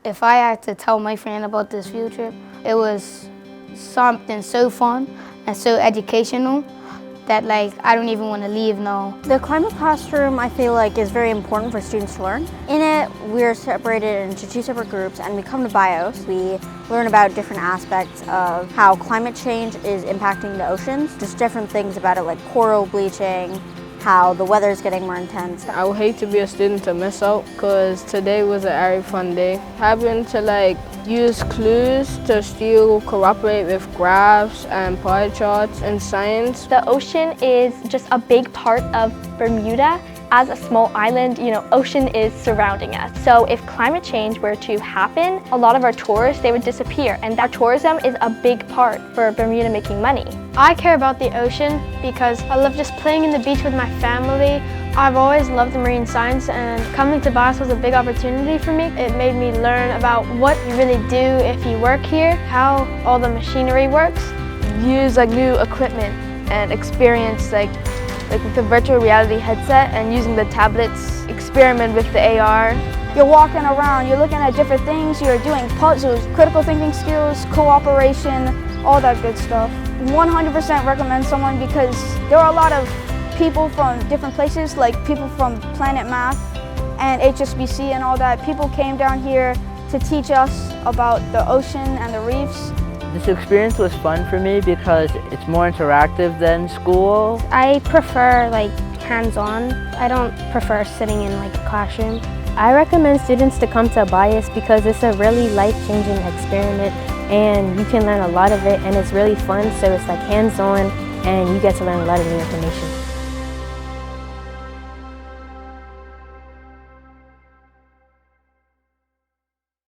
If I had to tell my friend about this field trip, it was something so fun and so educational that I don't even want to leave now. The climate classroom, I feel like, is very important for students to learn. In it, we're separated into two separate groups, and we come to BIOS. We learn about different aspects of how climate change is impacting the oceans, just different things about it, like coral bleaching, how the weather is getting more intense. I would hate to be a student to miss out, because today was a very fun day. Having to use clues to still cooperate with graphs and pie charts and science. The ocean is just a big part of Bermuda. As a small island, ocean is surrounding us. So if climate change were to happen, a lot of our tourists, they would disappear. And that tourism is a big part for Bermuda making money. I care about the ocean because I love just playing in the beach with my family. I've always loved the marine science, and coming to BIOS was a big opportunity for me. It made me learn about what you really do if you work here, how all the machinery works. Use new equipment and experience with the virtual reality headset and using the tablets, experiment with the AR. You're walking around, you're looking at different things, you're doing puzzles, critical thinking skills, cooperation, all that good stuff. 100% recommend someone, because there are a lot of people from different places, like people from Planet Math and HSBC and all that. People came down here to teach us about the ocean and the reefs. This experience was fun for me because it's more interactive than school. I prefer hands-on. I don't prefer sitting in a classroom. I recommend students to come to BIOS because it's a really life-changing experiment, and you can learn a lot of it, and it's really fun, so it's hands-on and you get to learn a lot of new information.